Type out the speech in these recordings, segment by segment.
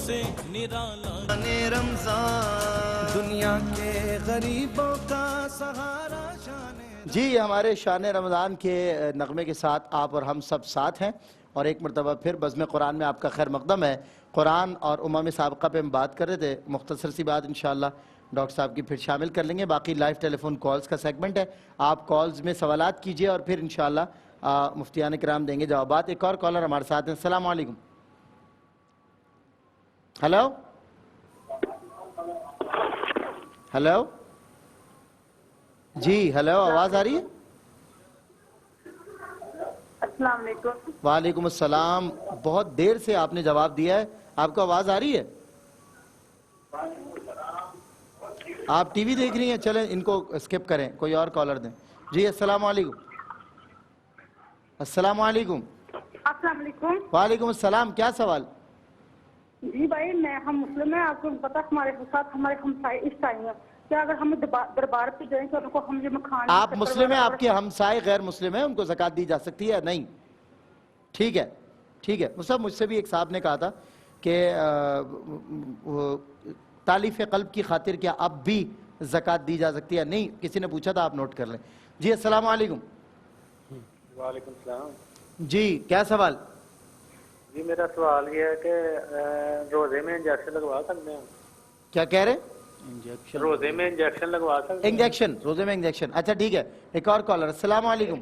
سے نرالا رمضان دنیا کے غریبوں کا سہارا جی ہمارے شان رمضان کے نغمے کے ساتھ آپ اور ہم سب ساتھ ہیں، اور ایک مرتبہ پھر بزم قرآن میں آپ کا خیر مقدم ہے۔ قرآن اور امم سابقہ پہ ہم بات کر رہے تھے، مختصر سی بات انشاءاللہ ڈاکٹر صاحب کی پھر شامل کر لیں گے۔ باقی لائیو ٹیلی فون کالز کا سیگمنٹ ہے، آپ کالز میں سوالات کیجئے اور پھر انشاءاللہ مفتیان کرام دیں گے جوابات۔ ایک اور کالر ہمارے ساتھ ہیں۔ السلام علیکم۔ ہیلو ہیلو جی ہیلو، آواز آ رہی ہے؟ السلام علیکم۔ وعلیکم السلام، بہت دیر سے آپ نے جواب دیا ہے، آپ کو آواز آ رہی ہے؟ آپ ٹی وی دیکھ رہی ہیں؟ چلیں ان کو اسکپ کریں، کوئی اور کالر دیں۔ جی السلام علیکم۔ السلام علیکم۔ السلام علیکم۔ وعلیکم السلام، کیا سوال؟ جی بھائی ہم مسلم ہیں، آپ کو پتا ہمارے ساتھ ہمارے ہمسائے اس ٹائم ہے، کیا اگر ہم دربار پہ جائیں تو ان کو ہم یہ کھانا؟ آپ مسلم ہیں، آپ کے ہمسائے غیر مسلم ہیں، ان کو زکوٰۃ دی جا سکتی ہے؟ نہیں، ٹھیک ہے ٹھیک ہے۔ مجھ سے بھی ایک صاحب نے کہا تھا کہ تالیف قلب کی خاطر کیا اب بھی زکوٰۃ دی جا سکتی ہے؟ نہیں، کسی نے پوچھا تھا، آپ نوٹ کر لیں۔ جی السلام علیکم۔ وعلیکم السلام۔ جی کیا سوال؟ جی میرا سوال یہ ہے کہ روزے میں انجیکشن لگوا سکتے ہیں؟ کیا کہہ رہے؟ روزے میں انجیکشن لگوا سکتے ہیں؟ انجیکشن، روزے میں انجیکشن، اچھا ٹھیک ہے۔ ایک اور کالر۔ السلام علیکم۔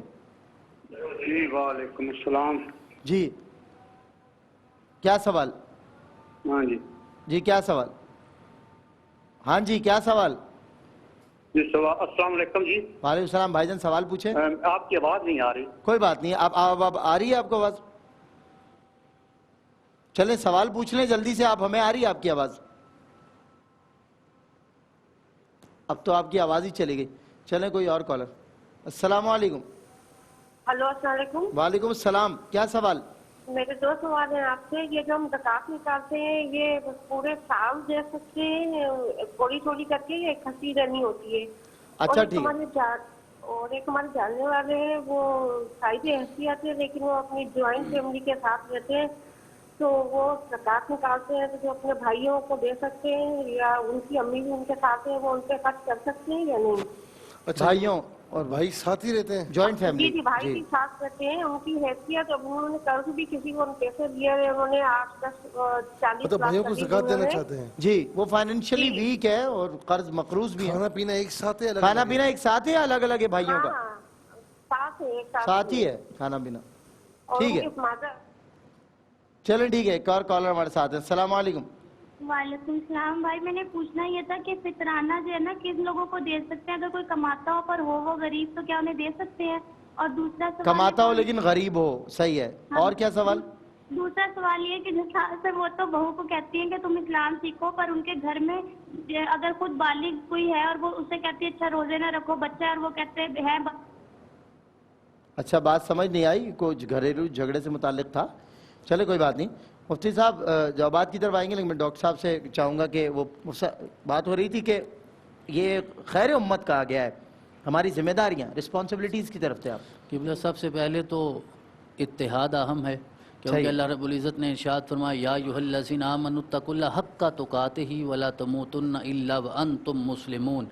جی وعلیکم السلام۔ جی کیا سوال؟ ہاں جی جی کیا سوال؟ ہاں جی کیا سوال؟ جی السلام علیکم جی۔ وعلیکم السلام بھائی جان، سوال پوچھیں۔ آپ کی آواز نہیں آ رہی۔ کوئی بات نہیں، اب آ رہی ہے آپ کو آواز؟ چلیں سوال پوچھ لیں جلدی سے، آپ ہمیں آ رہی ہے آپ کی آواز؟ اب تو آپ کی آواز ہی چلی گئی۔ چلیں کوئی اور کالر۔ السلام علیکم۔ ہلو السلام علیکم۔ وعلیکم السلام، کیا سوال؟ میرے دو سوال ہیں آپ سے۔ یہ جو ہم زکوٰۃ نکالتے ہیں یہ پورے سال دے سکتے ہیں تھوڑی تھوڑی کر کے، یہ کھسی رہنی ہوتی ہے؟ اچھا ٹھیک ہے۔ اور ایک ہمارے جاننے والے ہیں، وہ صاحب حیثیت ہے لیکن وہ اپنی جوائنٹ فیملی کے ساتھ رہتے ہیں، تو وہ زکوٰۃ نکالتے ہیں تو جو اپنے بھائیوں کو دے سکتے ہیں، یا ان کی امی بھی ان کے ساتھ ہیں، وہ ان پہ خرچ کر سکتے ہیں یا نہیں؟ بھائیوں اور بھائی ساتھ ہی رہتے ہیں؟ Joint family? جی بھائی بھی ساتھ رہتے ہیں، ان کی حیثیت، اب انہوں نے قرض بھی کسی کو پیسے دیے ہیں، انہوں نے 8-10-40 مطلب بھائیوں کو زکوٰۃ دینا چاہتے ہیں؟ جی وہ فائنینشلی ویک ہے اور قرض مقروض بھی ہے۔ کھانا پینا ایک ساتھ ہے؟ کھانا پینا ایک ساتھ ہے، الگ الگ ہے بھائیوں کا؟ ساتھ ہی ہے کھانا پینا، ٹھیک ہے۔ چلیں ٹھیک ہے، ایک اور کالر ہمارے ساتھ ہے۔ السلام علیکم۔ وعلیکم السلام۔ بھائی میں نے پوچھنا یہ تھا کہ فطرانہ جو ہے نا کس لوگوں کو دے سکتے ہیں؟ اگر کوئی کماتا ہو پر ہو وہ غریب تو کیا انہیں دے سکتے ہیں؟ اور دوسرا سوال، کماتا ہو لیکن غریب ہو، صحیح ہے۔ اور کیا سوال؟ دوسرا سوال یہ کہ جس حال سے وہ تو بہو کو کہتی ہیں کہ تم اسلام سیکھو، پر ان کے گھر میں اگر خود بالغ کوئی ہے اور وہ اسے کہتی ہے اچھا روزے نہ رکھو بچہ، اور وہ کہتے ہیں اچھا بات سمجھ نہیں آئی، کچھ گھریلو جھگڑے سے متعلق تھا، چلے کوئی بات نہیں۔ مفتی صاحب جوابات کی طرف آئیں گے، لیکن میں ڈاکٹر صاحب سے چاہوں گا کہ وہ بات ہو رہی تھی کہ یہ خیر امت کہا گیا ہے، ہماری ذمہ داریاں، رسپانسبلٹیز کی طرف تھے آپ۔ قبلہ سب سے پہلے تو اتحاد اہم ہے، کیونکہ اللہ رب العزت نے ارشاد فرمایا یا ایھا الذین آمنوا اتقوا اللہ حق تقاتہ ولا تموتن الا وانتم مسلمون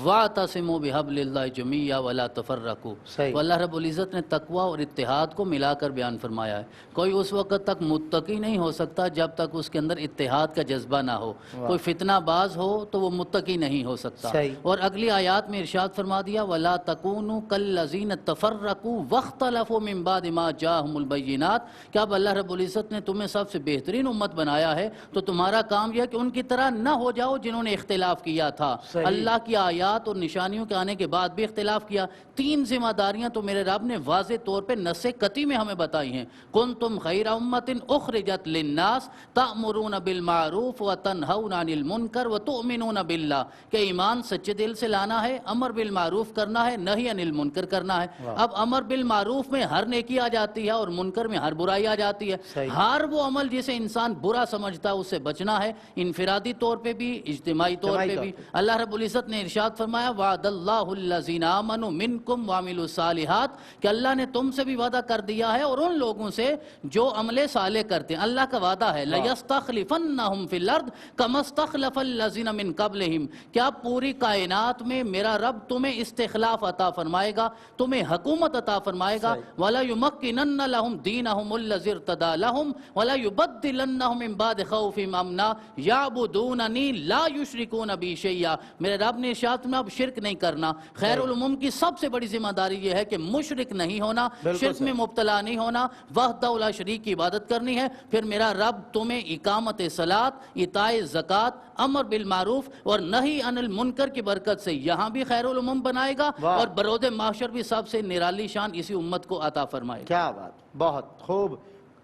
واعتصموا بحبل اللہ جمیعا ولا تفرقوا۔ تو اللہ رب العزت نے تقوی اور اتحاد کو ملا کر بیان فرمایا ہے۔ کوئی اس وقت تک متقی نہیں ہو سکتا جب تک اس کے اندر اتحاد کا جذبہ نہ ہو۔ کوئی فتنہ باز ہو تو وہ متقی نہیں ہو سکتا۔ اور اگلی آیات میں ارشاد فرما دیا ولا تکونوا کالذین تفرقوا واختلفوا من بعد ما جاءهم البینات، کہ اب اللہ رب العزت نے تمہیں سب سے بہترین امت بنایا ہے تو تمہارا کام یہ ہے کہ ان کی طرح نہ ہو جاؤ جنہوں نے اختلاف کیا تھا۔ اللہ کی آیات اور نشانیوں کے آنے کے بعد بھی اختلاف کیا۔ تین ذمہ داریاں تو میرے رب نے واضح طور پہ نص قطعی میں ہمیں بتائی ہیں۔ کنتم خیر امت اخرجت للناس تأمرون بالمعروف وتنہون عن المنکر وتؤمنون باللہ، کہ ایمان سچے دل سے لانا ہے، امر بالمعروف کرنا ہے، نہی عن المنکر کرنا ہے۔ اب امر بالمعروف میں ہر نیکی آ جاتی ہے اور منکر میں ہر برائی آ جاتی ہے. ہر وہ عمل جسے انسان برا سمجھتا ہے اس سے بچنا ہے, انفرادی طور پہ بھی, اجتماعی طور پہ بھی. اللہ رب العزت نے ارشاد فرمایا وعد اللہ الذین آمنوا منکم وعملوا الصالحات, کہ اللہ نے تم سے بھی وعدہ کر دیا ہے اور ان لوگوں سے جو عمل صالح کرتے ہیں. اللہ کا وعدہ ہے لَيَسْتَخْلِفَنَّهُمْ فِي الْأَرْضِ كَمَا اسْتَخْلَفَ الَّذِينَ مِن قَبْلِهِمْ, کیا پوری کائنات میں میرا رب تمہیں استخلاف عطا فرمائے گا, تمہیں حکومت عطا فرمائے گا. وَلَا يُمَكِّنَنَّ لَهُمْ دِينَهُمُ الَّذِي ارْتَضَىٰ لَهُمْ وَلَا يُبَدِّلَنَّهُمْ مِن بَعْدِ خَوْفِهِمْ أَمْنًا يَعْبُدُونَنِي لَا يُشْرِكُونَ بِي شَيْئًا. میرے رب نے ارشاد میں اب شرک نہیں کرنا. خیر العموم کی سب سے بڑی ذمہ داری یہ ہے کہ مشرک نہیں ہونا, شرک میں مبتلا نہیں ہونا, وحدہ لا شریک کی عبادت کرنی ہے. پھر میرا رب تمہیں اقامت صلاۃ, اطاع زکوٰۃ, امر بالمعروف اور نہی عن المنکر کی برکت سے یہاں بھی خیر الامم بنائے گا, اور برود محشر بھی سب سے نرالی شان اسی امت کو عطا فرمائے گا. کیا بات, بہت خوب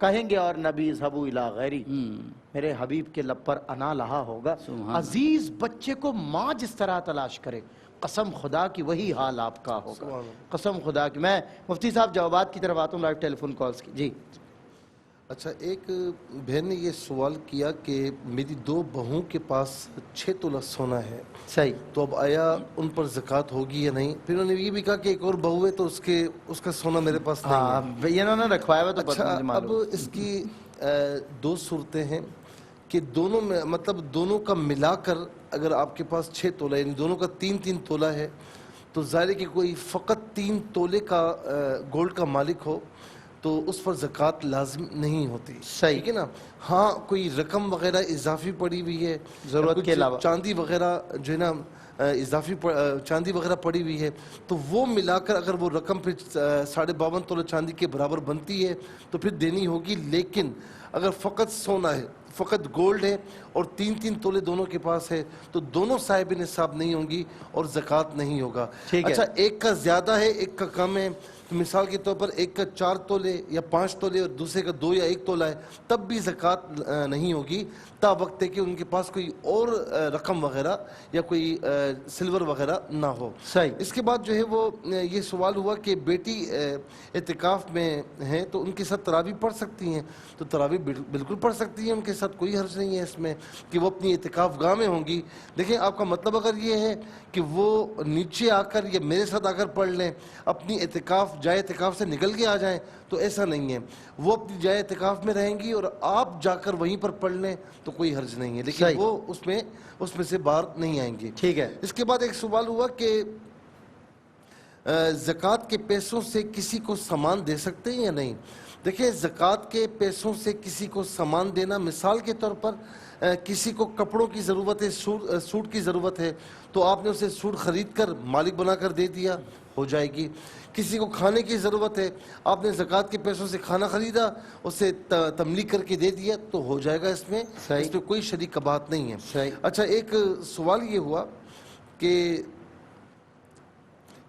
کہیں گے. اور نبی اذهبوا الی غیری, میرے حبیب کے لب پر انا لہا ہوگا. عزیز بچے کو ماں جس طرح تلاش کرے, قسم خدا کی وہی حال آپ کا ہوگا, قسم خدا کی. میں مفتی صاحب جوابات کی طرف آتا ہوں, لائیو ٹیلی فون کالز کی. جی اچھا, ایک بہن نے یہ سوال کیا کہ میری 2 بہوؤں کے پاس 6 تولہ سونا ہے, صحیح, تو اب آیا ان پر زکوٰۃ ہوگی یا نہیں؟ پھر انہوں نے یہ بھی کہا کہ ایک اور بہو ہے تو اس کا سونا میرے پاس نہیں ہے. یہ انہوں نے رکھوایا ہوا تو پتہ اچھا, نہیں معلوم. اب اس کی 2 صورتیں ہیں کہ دونوں میں مطلب دونوں کا ملا کر اگر آپ کے پاس 6 تولہ یعنی دونوں کا 3 تولہ ہے, تو ظاہر ہے کہ کوئی فقط 3 تولے کا گولڈ کا مالک ہو تو اس پر زکوٰۃ لازم نہیں ہوتی. صحیح, ٹھیک ہے نا. ہاں کوئی رقم وغیرہ اضافی پڑی ہوئی ہے, ضرورت کے علاوہ چاندی وغیرہ جو ہے نا اضافی چاندی وغیرہ پڑی ہوئی ہے, تو وہ ملا کر اگر وہ رقم پھر 52.5 تولہ چاندی کے برابر بنتی ہے تو پھر دینی ہوگی. لیکن اگر فقط سونا ہے, فقط گولڈ ہے اور 3 تولے دونوں کے پاس ہے, تو دونوں صاحب نصاب نہیں ہوں گی اور زکوٰۃ نہیں ہوگا. اچھا, ایک کا زیادہ ہے ایک کا کم ہے, تو مثال کے طور پر ایک کا 4 تولے یا 5 تولے اور دوسرے کا 2 یا 1 تولہ ہے, تب بھی زکوٰۃ نہیں ہوگی تا وقت ہے کہ ان کے پاس کوئی اور رقم وغیرہ یا کوئی سلور وغیرہ نہ ہو. صحیح. اس کے بعد جو ہے وہ یہ سوال ہوا کہ بیٹی اعتکاف میں ہیں تو ان کے ساتھ تراویح پڑھ سکتی ہیں, تو تراویح بالکل پڑھ سکتی ہیں, ان کے ساتھ کوئی حرج نہیں ہے اس میں کہ وہ اپنی اعتکاف گاہ میں ہوں گی. دیکھیں آپ کا مطلب اگر یہ ہے کہ وہ نیچے آ کر یا میرے ساتھ آ کر پڑھ لیں, اپنی جائے اعتکاف سے نکل کے آ جائیں, تو ایسا نہیں ہے. وہ اپنی جائے اعتکاف میں رہیں گی اور آپ جا کر وہیں پر پڑھ لیں تو کوئی حرج نہیں ہے, لیکن وہ اس میں سے باہر نہیں آئیں گی. ٹھیک ہے. اس کے بعد ایک سوال ہوا کہ زکوٰۃ کے پیسوں سے کسی کو سامان دے سکتے ہیں یا نہیں؟ دیکھیں, زکوٰۃ کے پیسوں سے کسی کو سامان دینا, مثال کے طور پر کسی کو کپڑوں کی ضرورت ہے, سوٹ کی ضرورت ہے, تو آپ نے اسے سوٹ خرید کر مالک بنا کر دے دیا, ہو جائے گی. کسی کو کھانے کی ضرورت ہے, آپ نے زکوٰۃ کے پیسوں سے کھانا خریدا, اسے تملیغ کر کے دے دیا, تو ہو جائے گا. اس میں کوئی شریک کباہت نہیں ہے. اچھا, ایک سوال یہ ہوا کہ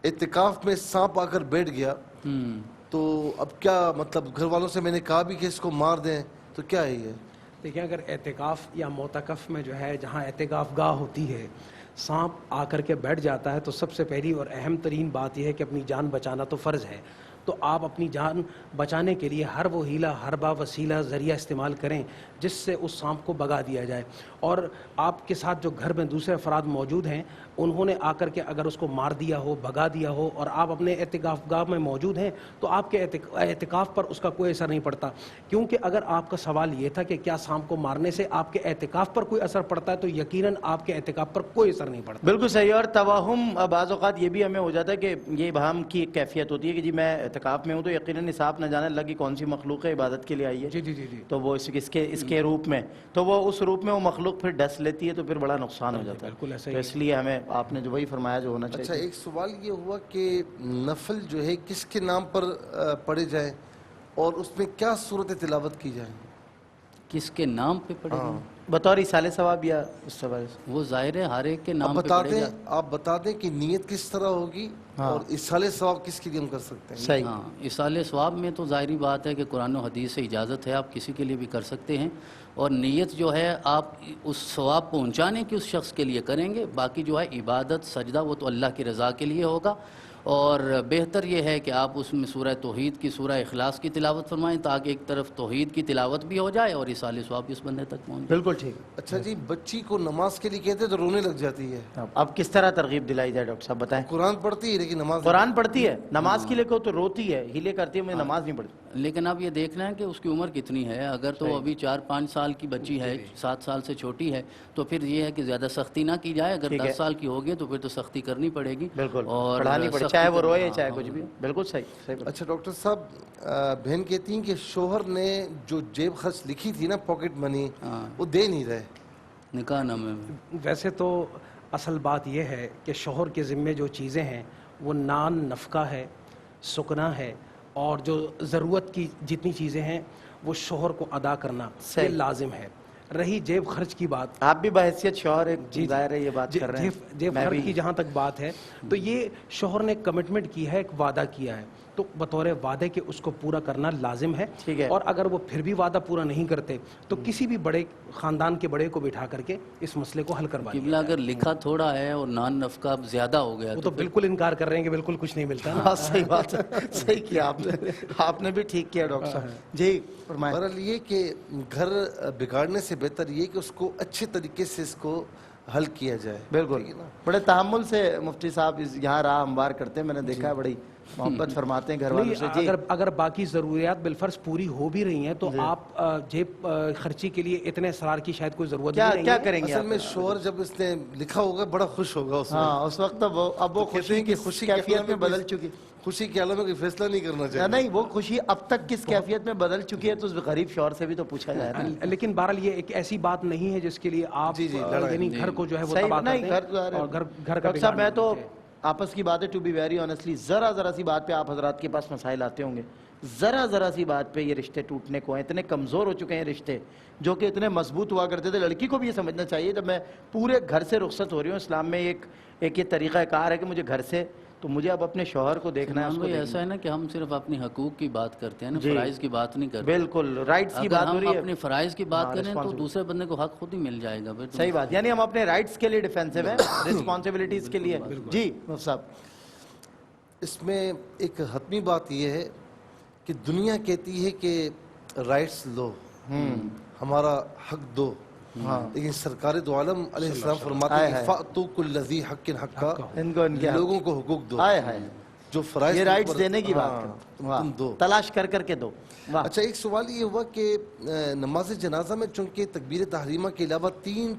اعتکاف میں سانپ آ کر بیٹھ گیا, تو اب کیا مطلب گھر والوں سے میں نے کہا بھی کہ اس کو مار دیں, تو کیا ہے یہ؟ دیکھیں, اگر اعتکاف یا معتکف میں جو ہے جہاں اعتکاف گاہ ہوتی ہے سانپ آ کر کے بیٹھ جاتا ہے, تو سب سے پہلی اور اہم ترین بات یہ ہے کہ اپنی جان بچانا تو فرض ہے. تو آپ اپنی جان بچانے کے لیے ہر وہ ہیلہ ہر با وسیلہ ذریعہ استعمال کریں جس سے اس سانپ کو بھگا دیا جائے. اور آپ کے ساتھ جو گھر میں دوسرے افراد موجود ہیں انہوں نے آ کر کے اگر اس کو مار دیا ہو, بھگا دیا ہو, اور آپ اپنے اعتکاف گاہ میں موجود ہیں, تو آپ کے اعتکاف پر اس کا کوئی اثر نہیں پڑتا. کیونکہ اگر آپ کا سوال یہ تھا کہ کیا سانپ کو مارنے سے آپ کے اعتکاف پر کوئی اثر پڑتا ہے, تو یقیناً آپ کے اعتکاف پر کوئی اثر نہیں پڑتا. بالکل صحیح. اور توہم بعض اوقات یہ بھی ہمیں ہو جاتا ہے کہ یہ ابہام کی ایک کیفیت ہوتی ہے کہ جی میں اعتکاف میں ہوں, تو یقیناً نصاب نہ جانے اللہ کی کون سی مخلوق ہے عبادت کے لیے آئی ہے, جی جی جی جی, تو وہ اس کے روپ میں, تو وہ اس روپ میں وہ مخلوق پھر ڈس لیتی ہے, تو پھر بڑا نقصان ہو جاتا ہے. بالکل ایسا تو اس لیے ہمیں آپ نے جو وہی فرمایا جو ہونا چاہیے. اچھا, ایک سوال یہ ہوا کہ نفل جو ہے کس کے نام پر پڑھے جائیں اور اس میں کیا صورت تلاوت کی جائے؟ کس کے نام پہ پڑھے جائیں؟ بطور ایصال ثواب یا اس سوال سے وہ ظاہر ہے ہر ایک کے نام پہ پڑھے جائیں. آپ بتا دیں کہ نیت کس طرح ہوگی اور ایصال ثواب کس کے لیے ہم کر سکتے ہیں؟ صحیح. ہاں, ایصال ثواب میں تو ظاہری بات ہے کہ قرآن و حدیث سے اجازت ہے, آپ کسی کے لیے بھی کر سکتے ہیں. اور نیت جو ہے آپ اس ثواب پہنچانے کی اس شخص کے لیے کریں گے, باقی جو ہے عبادت سجدہ وہ تو اللہ کی رضا کے لیے ہوگا. اور بہتر یہ ہے کہ آپ اس میں سورہ توحید کی، سورہ اخلاص کی تلاوت فرمائیں تاکہ ایک طرف توحید کی تلاوت بھی ہو جائے اور ایصال ثواب اس بندے تک پہنچ جائے۔ بالکل ٹھیک۔ اچھا جی، بچی کو نماز کے لیے کہتے تو رونے لگ جاتی ہے، اب کس طرح ترغیب دلائی جائے ڈاکٹر صاحب بتائیں؟ قرآن پڑھتی ہے لیکن نماز قرآن پڑھتی ہے، نماز کے لیے کہو تو روتی ہے، ہیلے کرتی ہے، مجھے نماز نہیں پڑھتی۔ لیکن اب یہ دیکھنا ہے کہ اس کی عمر کتنی ہے۔ اگر تو ابھی 4-5 سال کی بچی ہے، 7 سال سے چھوٹی ہے، تو پھر یہ ہے کہ زیادہ سختی نہ کی جائے۔ اگر 10 سال کی ہوگی تو پھر تو سختی کرنی پڑے گی، بالکل، اور پڑھانی پڑے، چاہے وہ روئے چاہے کچھ بھی۔ بالکل صحیح صحیح۔ اچھا ڈاکٹر صاحب، بہن کہتی ہیں کہ شوہر نے جو جیب خرچ لکھی تھی نا، پاکٹ منی، وہ دے نہیں رہے نکاح نامے میں۔ ویسے تو اصل بات یہ ہے کہ شوہر کے ذمے جو چیزیں ہیں وہ نان نفقہ ہے، سکنا ہے، اور جو ضرورت کی جتنی چیزیں ہیں وہ شوہر کو ادا کرنا یہ لازم ہے۔ رہی جیب خرچ کی بات، آپ بھی بحیثیت شوہر ایک ظاہر ہے یہ بات کر رہے ہیں، جیب خرچ کی جہاں تک بات ہے تو یہ شوہر نے کمٹمنٹ کی ہے، ایک وعدہ کیا ہے، تو بطور وعدے کے اس کو پورا کرنا لازم ہے۔ اور اگر وہ پھر بھی وعدہ پورا نہیں کرتے تو کسی بھی بڑے خاندان کے بڑے کو بٹھا کر کے اس مسئلے کو حل کروا قبلہ اگر لکھا تھوڑا ہے اور نان نفقہ زیادہ ہو گیا وہ تو بالکل انکار کر رہے ہیں کہ بالکل کچھ نہیں ملتا نا۔ ہاں صحیح بات ہے، صحیح کیا آپ نے، آپ نے بھی ٹھیک کیا ڈاکٹر صاحب جی فرمائیں۔ بہرحال یہ کہ گھر بگاڑنے سے بہتر یہ کہ اس کو اچھے طریقے سے اس کو حل کیا جائے۔ بالکل، بڑے تحمل سے مفتی صاحب یہاں راہ ہموار کرتے ہیں، میں نے دیکھا ہے، بڑی محبت فرماتے ہیں گھر والوں سے۔ جی اگر باقی ضروریات بالفرض پوری ہو بھی رہی ہیں تو آپ جیب خرچی کے لیے اتنے اصرار کی شاید کوئی ضرورت نہیں ہے۔ کیا کریں گے؟ اصل میں شوہر جب اس نے لکھا ہوگا بڑا خوش ہوگا اس میں، ہاں اس وقت اب وہ خوشی کی کیفیت میں بدل چکی، خوشی کے عالم میں کوئی فیصلہ نہیں کرنا چاہیے۔ نہیں وہ خوشی اب تک کس کیفیت میں بدل چکی ہے تو اس غریب شوہر سے بھی تو پوچھا جائے نا۔ لیکن بہرحال یہ ایک ایسی بات نہیں ہے جس کے لیے آپ یعنی گھر کو جو ہے وہ تباہ کر دیں اور گھر کا ڈاکٹر صاحب میں تو آپس کی بات ہے، ٹو بی ویری آنیسٹلی، ذرا سی بات پہ آپ حضرات کے پاس مسائل آتے ہوں گے، ذرا سی بات پہ یہ رشتے ٹوٹنے کو ہیں، اتنے کمزور ہو چکے ہیں رشتے جو کہ اتنے مضبوط ہوا کرتے تھے۔ لڑکی کو بھی یہ سمجھنا چاہیے جب میں پورے گھر سے رخصت ہو رہی ہوں، اسلام میں ایک یہ طریقہ کار ہے کہ مجھے گھر سے تو مجھے اب اپنے شوہر کو دیکھنا ہے۔ اس کو ایسا ہے نا کہ ہم صرف اپنی حقوق کی بات کرتے ہیں نا، فرائض کی بات نہیں کرتے۔ بالکل رائٹس کی بات ہو رہی ہے، اگر ہم اپنی فرائض کی بات کریں تو دوسرے بندے کو حق خود ہی مل جائے گا۔ صحیح بات، یعنی ہم اپنے رائٹس کے لیے ڈیفینسو ہیں، رسپانسبلٹیز کے لیے۔ جی مفتی صاحب، اس میں ایک حتمی بات یہ ہے کہ دنیا کہتی ہے کہ رائٹس لو، ہمارا حق دو، لیکن سرکار دو عالم علیہ السلام فرماتے ہیں فَأْتُوا كُلَّ ذِي حَقٍّ حَقَّهُ، لوگوں کو حقوق دو، جو فرائض یہ رائٹس دینے کی بات تم دو، تلاش کر کے دو۔ اچھا ایک سوال یہ ہوا کہ نماز جنازہ میں چونکہ تکبیر تحریمہ کے علاوہ 3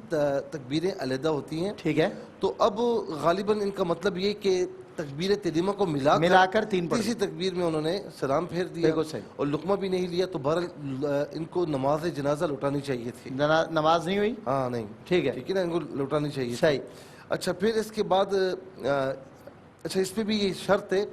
تکبیریں علیحدہ ہوتی ہیں، ٹھیک ہے، تو اب غالباً ان کا مطلب یہ کہ تکبیر تحریمہ کو ملا کر تیسری تکبیر میں انہوں نے سلام پھیر دیا اور لقمہ بھی نہیں لیا، تو بہرحال ان کو نماز جنازہ لوٹانی چاہیے تھی۔ نماز نہیں ہوئی؟ ہاں نہیں، ٹھیک ہے نا، ان کو لوٹانی چاہیے۔ صحیح۔ اچھا پھر اس کے بعد اچھا اس پہ بھی یہ شرط ہے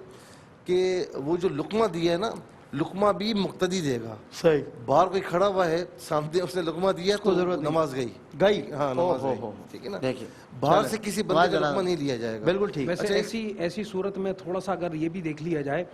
کہ وہ جو لقمہ دیا ہے نا، لقمہ بھی مقتدی دے گا۔ صحیح، باہر کوئی کھڑا ہوا ہے سامنے اس نے لقمہ دیا تو نماز گئی، ہاں نماز گئی، ٹھیک ہے نا، دیکھیے باہر سے کسی بندے کا لقمہ نہیں لیا جائے گا۔ بالکل ٹھیک۔ ویسے ایسی صورت میں تھوڑا سا اگر یہ بھی دیکھ لیا جائے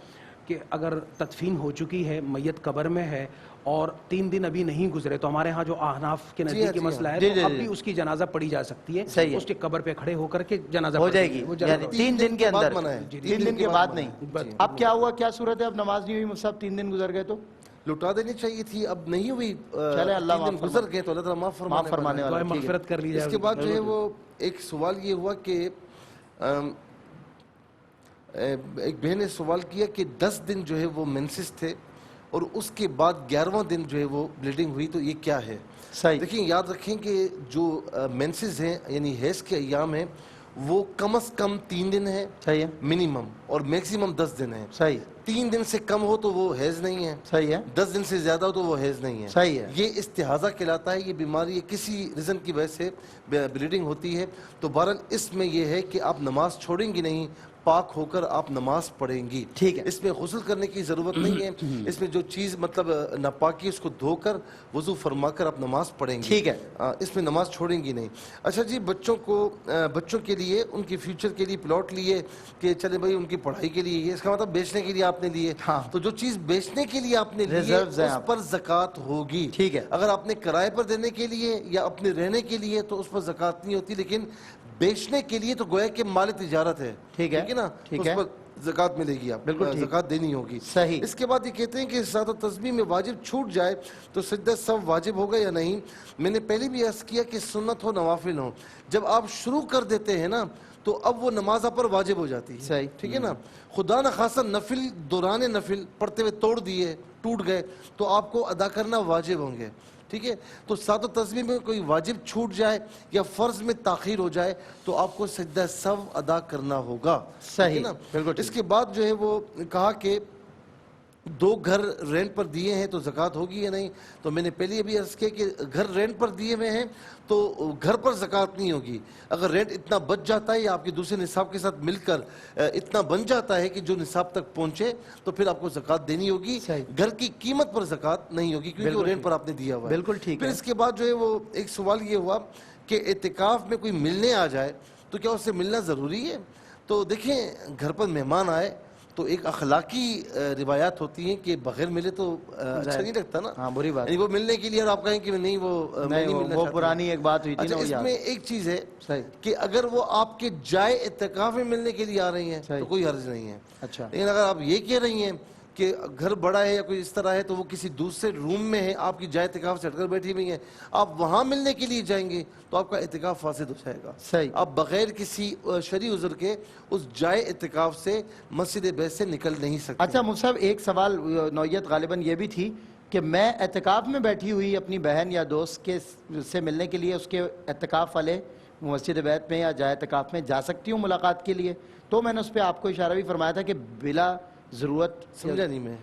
کہ اگر تدفین ہو چکی ہے، میت قبر میں ہے اور 3 دن ابھی نہیں گزرے، تو ہمارے ہاں جو احناف کے نزدیک مسئلہ ہے تو اب بھی اس کی جنازہ پڑھی جا سکتی ہے، اس کے قبر پہ کھڑے ہو کر کے جنازہ ہو جائے گی، یعنی 3 دن کے اندر، 3 دن کے بعد نہیں۔ اب کیا ہوا، کیا صورت ہے، اب نماز نہیں ہوئی مفتی صاحب، 3 دن گزر گئے تو لوٹا دینی چاہیے تھی، اب نہیں ہوئی، چلے اللہ 3 دن گزر گئے تو اللہ تعالیٰ معاف فرمانے والا ہے، مغفرت کر لی جائے۔ اس کے بعد جو ہے وہ ایک سوال یہ ہوا کہ ایک بہن نے سوال کیا کہ 10 دن جو ہے وہ مینسز تھے اور اس کے بعد 11واں دن جو ہے وہ بلیڈنگ ہوئی، تو یہ کیا ہے؟ صحیح، دیکھیں یاد رکھیں کہ جو مینسز ہیں یعنی حیض کے ایام ہیں وہ کم از کم 3 دن ہے، صحیح ہے، منیمم، اور میکسیمم 10 دن ہے۔ صحیح، 3 دن سے کم ہو تو وہ حیض نہیں ہے، صحیح ہے، 10 دن سے زیادہ ہو تو وہ حیض نہیں ہے، صحیح ہے۔ یہ استحاضہ کہلاتا ہے، یہ بیماری کسی ریزن کی وجہ سے بلیڈنگ ہوتی ہے، تو بہرحال اس میں یہ ہے کہ آپ نماز چھوڑیں گی نہیں، پاک ہو کر آپ نماز پڑھیں گی، ٹھیک ہے، اس میں غسل کرنے کی ضرورت نہیں ہے، اس میں جو چیز مطلب ناپاکی اس کو دھو کر وضو فرما کر آپ نماز پڑھیں گی، ٹھیک ہے، اس میں نماز چھوڑیں گی نہیں۔ اچھا جی، بچوں کے لیے ان کے فیوچر کے لیے پلاٹ لیے کہ چلے بھائی ان کی پڑھائی کے لیے، یہ اس کا مطلب بیچنے کے لیے آپ نے لیے، تو جو چیز بیچنے کے لیے آپ نے لیے اس پر زکوٰۃ ہوگی، ٹھیک ہے، اگر آپ نے کرائے پر دینے کے لیے یا اپنے رہنے کے لیے تو اس پر زکوٰۃ نہیں ہوتی، لیکن بیچنے کے لیے تو گویا کہ مال تجارت ہے، ٹھیک ہے نا، اس پر زکوٰۃ ملے گی، آپ بالکل زکوٰۃ دینی ہوگی. صحیح. اس کے بعد یہ کہتے ہیں کہ صلاۃ التسبیح میں واجب چھوٹ جائے تو سجدہ سہو واجب ہوگا یا نہیں. میں نے پہلے بھی عرض کیا کہ سنت ہو نوافل ہو، جب آپ شروع کر دیتے ہیں نا تو اب وہ نماز آپ پر واجب ہو جاتی ہے. صحیح. ٹھیک ہے نا. خدا نخواستہ نفل دوران نفل پڑھتے ہوئے توڑ دیے، ٹوٹ گئے، تو آپ کو ادا کرنا واجب ہوں گے. ٹھیک ہے. تو صلاۃ التسبیح میں کوئی واجب چھوٹ جائے یا فرض میں تاخیر ہو جائے تو آپ کو سجدہ سہو ادا کرنا ہوگا. صحیح. نا. بالکل. اس کے بعد جو ہے وہ کہا کہ 2 گھر رینٹ پر دیے ہیں تو زکوٰۃ ہوگی یا نہیں. تو میں نے پہلے ابھی عرض کیا کہ گھر رینٹ پر دیے ہوئے ہیں تو گھر پر زکوٰۃ نہیں ہوگی. اگر رینٹ اتنا بچ جاتا ہے یا آپ کے دوسرے نصاب کے ساتھ مل کر اتنا بن جاتا ہے کہ جو نصاب تک پہنچے تو پھر آپ کو زکوٰۃ دینی ہوگی. گھر کی قیمت پر زکوٰۃ نہیں ہوگی کیونکہ وہ رینٹ پر آپ نے دیا ہوا ہے. بالکل ٹھیک پھر ہے. اس کے بعد جو ہے وہ ایک سوال یہ ہوا کہ اعتکاف میں کوئی ملنے آ جائے تو کیا اس سے ملنا ضروری ہے. تو دیکھیں گھر پر مہمان آئے تو ایک اخلاقی روایات ہوتی ہیں کہ بغیر ملے تو اچھا نہیں لگتا نا. ہاں بری بات. یعنی وہ ملنے کے لیے اور آپ کہیں کہ نہیں وہ نہیں ملنا وہ چاہتا. پرانی ایک بات ہوئی تھی اچھا نا. اس میں ایک چیز ہے کہ اگر وہ آپ کے جائے اعتکاف میں ملنے کے لیے آ رہی ہیں تو کوئی حرج نہیں ہے. اچھا. لیکن اگر آپ یہ کہہ رہی ہیں کہ گھر بڑا ہے یا کوئی اس طرح ہے تو وہ کسی دوسرے روم میں ہے، آپ کی جائے اعتکاف سے ہٹ کر بیٹھی ہوئی ہیں، آپ وہاں ملنے کے لیے جائیں گے تو آپ کا اعتکاف فاسد ہو جائے گا. صحیح. آپ بغیر کسی شرعی عذر کے اس جائے اعتکاف سے مسجد بیت سے نکل نہیں سکتے. اچھا مفتی صاحب ایک سوال نوعیت غالباً یہ بھی تھی کہ میں اعتکاف میں بیٹھی ہوئی اپنی بہن یا دوست کے سے ملنے کے لیے اس کے اعتکاف والے مسجد بیت میں یا جائے اعتکاف میں جا سکتی ہوں ملاقات کے لیے. تو میں نے اس پہ آپ کو اشارہ بھی فرمایا تھا کہ بلا ضرورت. سمجھا نہیں میں.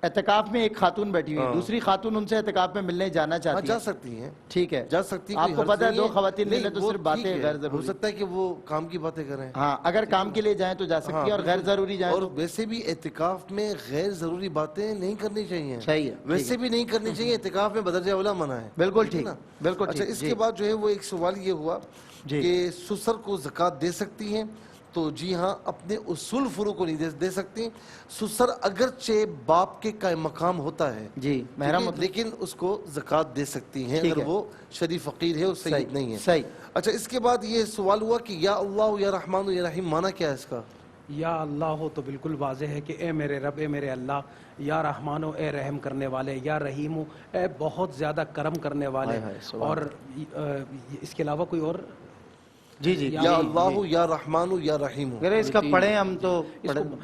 اعتکاف میں ایک خاتون بیٹھی ہوئی، دوسری خاتون ان سے اعتکاف میں ملنے جانا چاہتی ہے. جا سکتی ہیں. ٹھیک ہے. جا سکتی. آپ کو پتہ ہے 2 خواتین ملے تو صرف باتیں غیر ضروری. ہو سکتا ہے کہ وہ کام کی باتیں کریں. ہاں اگر کام کے لیے جائیں تو جا سکتی ہے اور غیر ضروری جائیں. اور ویسے بھی اعتکاف میں غیر ضروری باتیں نہیں کرنی چاہیے. صحیح ہے. ویسے بھی نہیں کرنی چاہیے. اعتکاف میں بدرجہ اولا منع ہے. بالکل ٹھیک. بالکل اچھا. ٹھیک. اس کے بعد جو ہے وہ ایک سوال یہ ہوا کہ سسر کو زکوٰۃ دے سکتی ہیں. تو جی ہاں اپنے اصول فروع کو نہیں دے سکتی. سسر اگرچہ باپ کے قائم مقام ہوتا ہے جی محرم، لیکن اس کو زکوٰۃ دے سکتی ہیں اگر وہ شریف فقیر ہے اور سید نہیں ہے. صحیح. اچھا. اس کے بعد یہ سوال ہوا کہ یا اللہ یا رحمان یا رحیم معنی کیا ہے اس کا. یا اللہ ہو تو بالکل واضح ہے کہ اے میرے رب، اے میرے اللہ. یا رحمان ہو اے رحم کرنے والے. یا رحیم ہو اے بہت زیادہ کرم کرنے والے. اور اس کے علاوہ کوئی اور. جی جی. یا اللہ یا رحمان یا رحیم. اگر اس کا پڑھیں ہم تو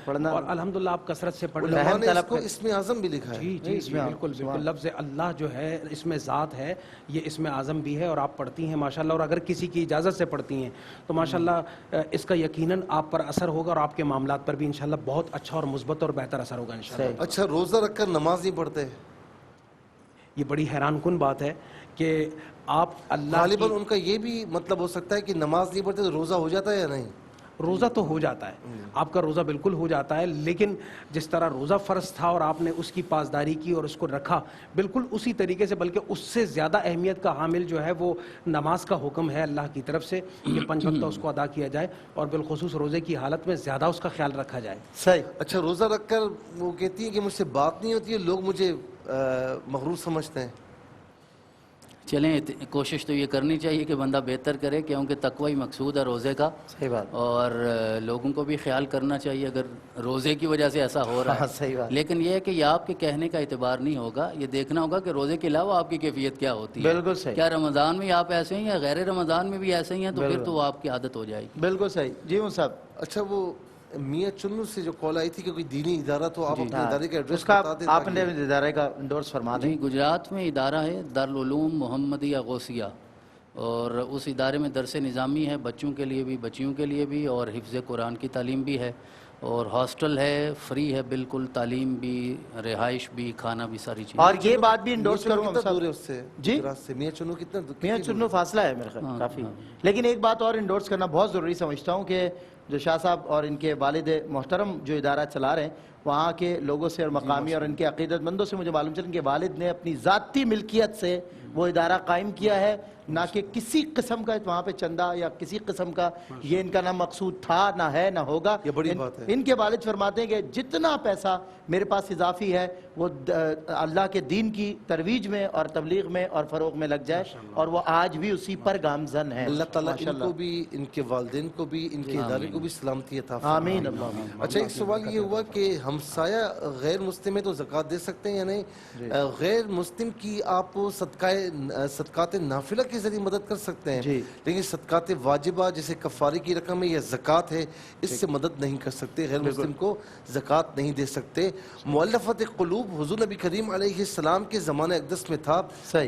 پڑھنا. اور الحمدللہ آپ کثرت سے پڑھ علماء نے اس کو اسم اعظم بھی لکھا ہے. جی جی جی بالکل بالکل. لفظ اللہ جو ہے اس میں ذات ہے، یہ اسم اعظم بھی ہے اور آپ پڑھتی ہیں ماشاءاللہ. اور اگر کسی کی اجازت سے پڑھتی ہیں تو ماشاءاللہ اس کا یقیناً آپ پر اثر ہوگا اور آپ کے معاملات پر بھی انشاءاللہ بہت اچھا اور مثبت اور بہتر اثر ہوگا انشاءاللہ. اچھا. روزہ رکھ کر نماز نہیں پڑھتے، یہ بڑی حیران کن بات ہے کہ آپ اللہ غالباً ان کا یہ بھی مطلب ہو سکتا ہے کہ نماز نہیں پڑھتے تو روزہ ہو جاتا ہے یا نہیں. روزہ تو ہو جاتا ہے، آپ کا روزہ بالکل ہو جاتا ہے، لیکن جس طرح روزہ فرض تھا اور آپ نے اس کی پاسداری کی اور اس کو رکھا بالکل اسی طریقے سے، بلکہ اس سے زیادہ اہمیت کا حامل جو ہے وہ نماز کا حکم ہے اللہ کی طرف سے کہ 5 وقتہ اس کو ادا کیا جائے اور بالخصوص روزے کی حالت میں زیادہ اس کا خیال رکھا جائے. صحیح. اچھا. روزہ رکھ کر وہ کہتی ہیں کہ مجھ سے بات نہیں ہوتی ہے، لوگ مجھے مغرور سمجھتے ہیں. چلیں کوشش تو یہ کرنی چاہیے کہ بندہ بہتر کرے کیونکہ تقوی ہی مقصود ہے روزے کا. صحیح بات. اور لوگوں کو بھی خیال کرنا چاہیے اگر روزے کی وجہ سے ایسا ہو رہا ہے. صحیح بات. لیکن یہ ہے کہ یہ آپ کے کہنے کا اعتبار نہیں ہوگا، یہ دیکھنا ہوگا کہ روزے کے علاوہ آپ کی کیفیت کیا ہوتی ہے. بالکل صحیح. کیا رمضان میں آپ ایسے ہیں یا غیر رمضان میں بھی ایسے ہی ہیں؟ تو پھر تو وہ آپ کی عادت ہو جائے گی. بالکل صحیح. جی ہوں صاحب. اچھا. وہ میاں چنو سے جو کال آئی تھی کہ کوئی دینی ادارہ تو آپ اپنے ادارے کا ایڈریس بتا دیں. آپ نے ادارے کا انڈورس فرما دیں. جی گجرات میں ادارہ ہے دارالعلوم محمدیہ غوثیہ، اور اس ادارے میں درس نظامی ہے بچوں کے لیے بھی بچیوں کے لیے بھی، اور حفظ قرآن کی تعلیم بھی ہے، اور ہاسٹل ہے فری ہے بالکل، تعلیم بھی رہائش بھی کھانا بھی ساری چیزیں. اور یہ بات بھی انڈورس کروں کتنا دور ہے اس سے؟ جی میاں چنو کتنا میاں چنو فاصلہ ہے میرے خیال کافی. لیکن ایک بات اور انڈورس کرنا بہت ضروری سمجھتا ہوں کہ جو شاہ صاحب اور ان کے والد محترم جو ادارہ چلا رہے ہیں وہاں کے لوگوں سے اور مقامی اور ان کے عقیدت مندوں سے مجھے معلوم چلا ان کے والد نے اپنی ذاتی ملکیت سے وہ ادارہ قائم کیا ہے، نہ کہ کسی قسم کا وہاں پہ چندہ یا کسی قسم کا یہ ان کا نہ مقصود تھا نہ ہے نہ ہوگا. یہ بڑی بات ہے. ان کے والد فرماتے ہیں کہ جتنا پیسہ میرے پاس اضافی ہے وہ اللہ کے دین کی ترویج میں اور تبلیغ میں اور فروغ میں لگ جائے، اور وہ آج بھی اسی پر گامزن ہے. اللہ تعالیٰ ان کو بھی ان کے والدین کو بھی ان کے ادارے کو بھی سلامتی عطا آمین فرمائے۔ اللہ۔ اچھا ایک سوال یہ ہوا کہ ہمسایہ غیر مسلم ہے تو زکوٰۃ دے سکتے ہیں یا نہیں؟ غیر مسلم کی آپ صدقات نافلہ کے ذریعے مدد کر سکتے ہیں، لیکن صدقات واجبہ جیسے کفارے کی رقم ہے یا زکوٰۃ ہے اس سے مدد نہیں کر سکتے، غیر مسلم کو زکوٰۃ نہیں دے سکتے۔ مؤلفت قلوب حضور نبی کریم علیہ السلام کے زمانہ اقدس میں تھا،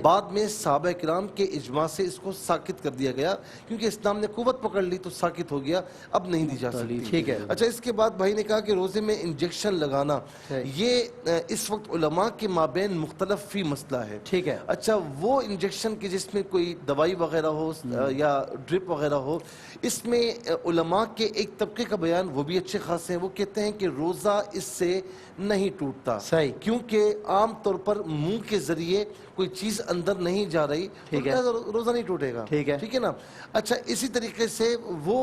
بعد میں صحابہ کرام کے اجماع سے اس کو ساکت کر دیا گیا کیونکہ اسلام نے قوت پکڑ لی تو ساکت ہو گیا، اب نہیں دی جا سکتی۔ ٹھیک ہے۔ اچھا اس کے بعد بھائی نے کہا کہ روزے میں انجیکشن لگانا یہ اس وقت علماء کے مابین مختلف فی مسئلہ ہے۔ ٹھیک ہے۔ اچھا وہ انجیکشن کی جس میں کوئی دوائی وغیرہ ہو یا ڈرپ وغیرہ ہو، اس میں علماء کے ایک طبقے کا بیان وہ بھی اچھے خاصے ہیں، وہ کہتے ہیں کہ روزہ اس سے نہیں ٹوٹتا، کیونکہ عام طور پر منہ کے ذریعے کوئی چیز اندر نہیں جا رہی، روزہ نہیں ٹوٹے گا، ٹھیک ہے نا۔ اچھا اسی طریقے سے وہ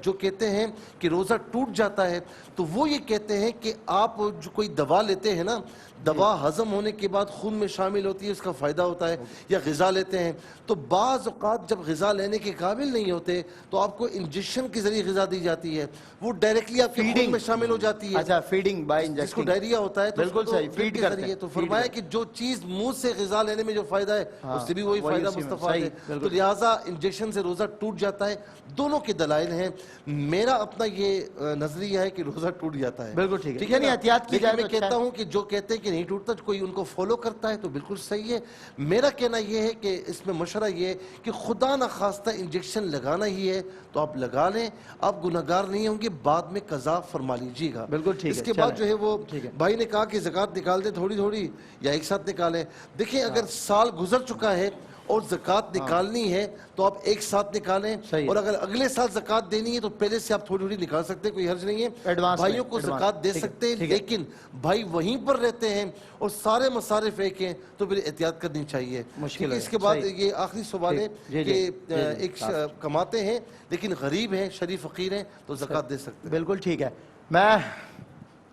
جو کہتے ہیں کہ روزہ ٹوٹ جاتا ہے تو وہ یہ کہتے ہیں کہ آپ جو کوئی دوا لیتے ہیں نا، دوا ہضم ہونے کے بعد خون میں شامل ہوتی ہے، اس کا فائدہ ہوتا ہے، یا غذا لیتے ہیں تو بعض اوقات جب غذا لینے کے قابل نہیں ہوتے تو آپ کو انجیکشن کے ذریعے غذا دی جاتی ہے، وہ ڈائریکٹلی آپ کے خون میں شامل ہو جاتی ہے۔ اچھا فیڈنگ بائی جس کو انجیکشن، ڈائریا ہوتا ہے تو بالکل صحیح، فیڈ کرتے ہیں۔ تو فرمایا کہ جو چیز منہ سے غذا لینے میں جو فائدہ ہے اس سے بھی وہی فائدہ مستفاد ہے، تو لہٰذا انجیکشن سے روزہ ٹوٹ جاتا ہے۔ دونوں کے دلائل ہیں، میرا اپنا یہ نظریہ ہے کہ روزہ ٹوٹ جاتا ہے، بالکل ٹھیک ہے، ٹھیک ہے نا؟ احتیاط کی جائے۔ میں کہتا ہوں کہ جو کہتے ہیں کہ نہیں ٹوٹتا، کوئی ان کو فالو کرتا ہے تو بالکل صحیح ہے۔ میرا کہنا یہ ہے کہ اس میں مشورہ یہ ہے کہ خدا نخواستہ انجیکشن لگانا ہی ہے تو آپ لگا لیں، آپ گناہگار نہیں ہوں گے، بعد میں قضا فرما لیجیے گا۔ بالکل ٹھیک ہے۔ اس کے بعد جو ہے وہ بھائی نے کہا کہ زکوٰۃ نکال دیں تھوڑی تھوڑی یا ایک ساتھ نکالیں۔ دیکھیں اگر سال گزر چکا ہے اور زکوٰۃ نکالنی ہے تو آپ ایک ساتھ نکالیں، اور اگر اگلے سال زکوٰۃ دینی ہے تو پہلے سے آپ تھوڑی تھوڑی نکال سکتے ہیں، کوئی حرج نہیں ہے۔ بھائیوں کو زکوٰۃ دے سکتے ہیں، لیکن بھائی وہیں پر رہتے ہیں اور سارے مصارف ایک ہیں تو پھر احتیاط کرنی چاہیے۔ اس کے بعد یہ آخری سوال ہے کہ ایک کماتے ہیں لیکن غریب ہیں، شریف فقیر ہیں تو زکوٰۃ دے سکتے ہیں۔ بالکل ٹھیک ہے۔ میں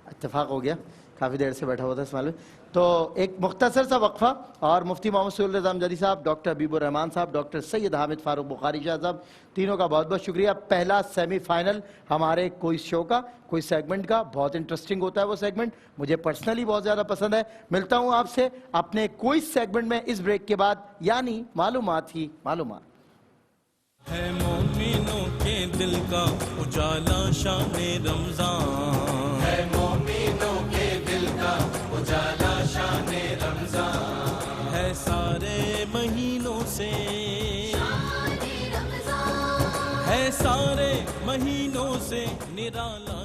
اتفاق ہو گیا، کافی دیر سے بیٹھا ہوا تھا اس معاملے میں، تو ایک مختصر سا وقفہ اور مفتی محمد سہیل رضا امجدی صاحب، ڈاکٹر حبیب الرحمان صاحب، ڈاکٹر سید حامد فاروق بخاری شاہ صاحب، تینوں کا بہت بہت شکریہ۔ پہلا سیمی فائنل ہمارے کوئز شو کا، کوئز سیگمنٹ کا، بہت انٹرسٹنگ ہوتا ہے وہ سیگمنٹ، مجھے پرسنلی بہت زیادہ پسند ہے۔ ملتا ہوں آپ سے اپنے کوئز سیگمنٹ میں اس بریک کے بعد، یعنی معلومات ہی معلومات۔ ہے مومنوں کے دل کا اجالا شان رمضان، ہے مومنوں کے دل کا اجالا شان رمضان، ہے سارے مہینوں سے شان رمضان، ہے سارے مہینوں سے نرالا